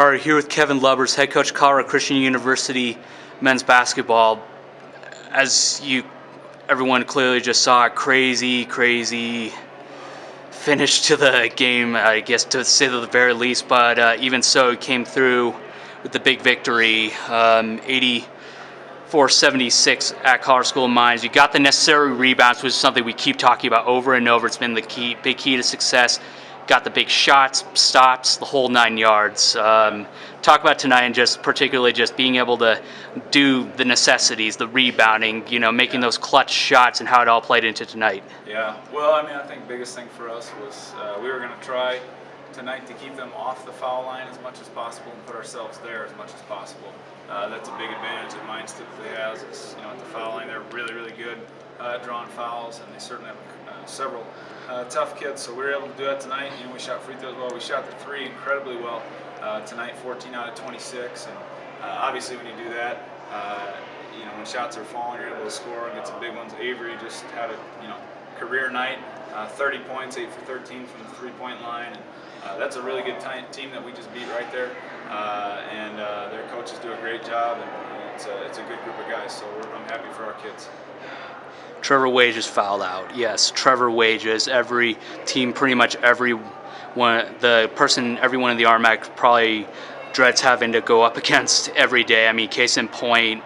All right, here with Kevin Lubbers, head coach, Colorado Christian University men's basketball. As everyone clearly just saw, a crazy finish to the game, I guess, to say the very least. But even so, it came through with the big victory, 84-76 at Colorado School of Mines. You got the necessary rebounds, which is something we keep talking about over and over. It's been the big key to success. Got the big shots, stops, the whole 9 yards. Talk about tonight and just particularly just being able to do the necessities, the rebounding, making those clutch shots and how it all played into tonight. Yeah, well, I think the biggest thing for us was we were going to try tonight to keep them off the foul line as much as possible and put ourselves there as much as possible. That's a big advantage that Mines typically has. Is, at the foul line, they're really good at drawing fouls, and they certainly have several tough kids. So we were able to do that tonight. We shot free throws well. We shot the three incredibly well tonight, 14 out of 26. And obviously, when you do that, when shots are falling, you're able to score and get some big ones. Avery just had a career night, 30 points, 8 for 13 from the three-point line. And, that's a really good team that we just beat right there, and their coaches do a great job, and it's a good group of guys, so I'm happy for our kids. Trevor Wages fouled out. Yes, Trevor Wages. Every team, pretty much everyone in the RMAC probably dreads having to go up against every day. Case in point,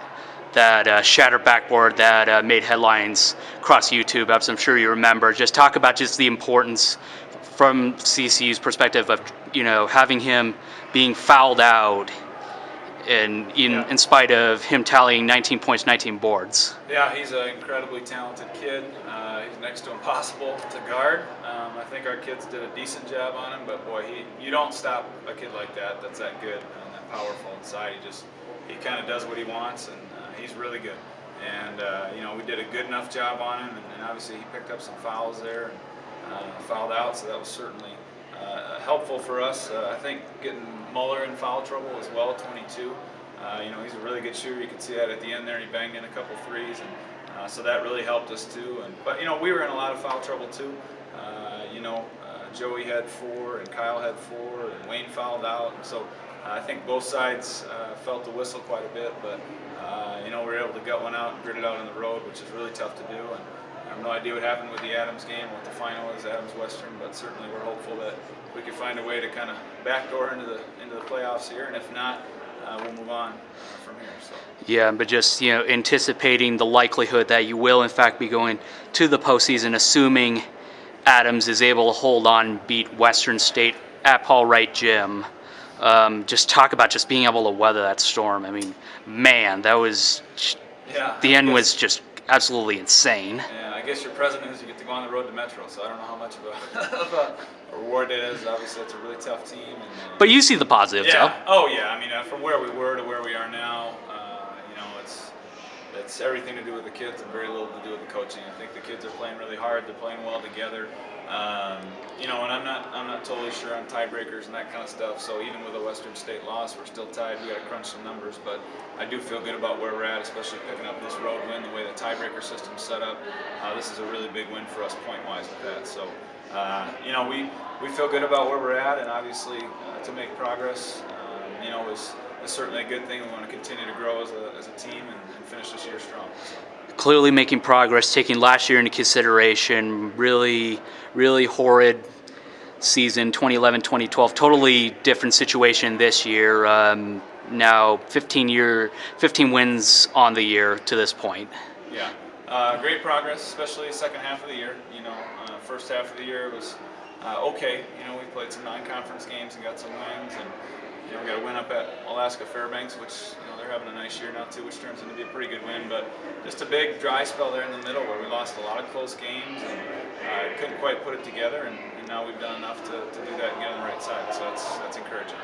that shattered backboard that made headlines across YouTube, as I'm sure you remember. Just talk about just the importance from CCU's perspective of having him being fouled out, and in spite of him tallying 19 points, 19 boards. Yeah, he's an incredibly talented kid. He's next to impossible to guard. I think our kids did a decent job on him, but boy, you don't stop a kid like that. That's that good and that powerful inside. He kind of does what he wants, and he's really good. And we did a good enough job on him, and obviously he picked up some fouls there and fouled out, so that was certainly helpful for us. I think getting Muller in foul trouble as well, 22. He's a really good shooter. You can see that at the end there. He banged in a couple threes, and so that really helped us too. But we were in a lot of foul trouble too. Joey had 4, and Kyle had 4, and Wayne fouled out. And so I think both sides felt the whistle quite a bit, but we were able to gut one out and grit it out on the road, which is really tough to do. And I have no idea what happened with the Adams game, what the final is, Adams Western, but certainly we're hopeful that we can find a way to kind of backdoor into the playoffs here, and if not, we'll move on from here. So. Yeah, but just anticipating the likelihood that you will in fact be going to the postseason, assuming Adams is able to hold on and beat Western State at Paul Wright Gym. Just talk about just being able to weather that storm. Man, that was the end was just absolutely insane. Yeah, I guess your president is you get to go on the road to Metro, so I don't know how much of a reward it is. Obviously, it's a really tough team. But you see the positives, though. Oh yeah. From where we were to where we are now, it's everything to do with the kids and very little to do with the coaching. I think the kids are playing really hard. They're playing well together. And I'm not totally sure on tiebreakers and that kind of stuff. So even with a Western State loss, we're still tied. We got to crunch some numbers, but I do feel good about where we're at, especially picking up this road win, the way the tiebreaker system's set up. This is a really big win for us point-wise with that. So we feel good about where we're at, and obviously to make progress, is certainly a good thing. We want to continue to grow as a team and finish this year strong. So. Clearly making progress, taking last year into consideration. Really horrid season, 2011-2012. Totally different situation this year. Now 15 wins on the year to this point. Yeah, great progress, especially second half of the year. First half of the year was okay. We played some non-conference games and got some wins, and we got a win up at Alaska Fairbanks, which they're having a nice year now too, which turns into be a pretty good win. But just a big dry spell there in the middle where we lost a lot of close games and couldn't quite put it together. And now we've done enough to do that and get on the right side. So that's encouraging.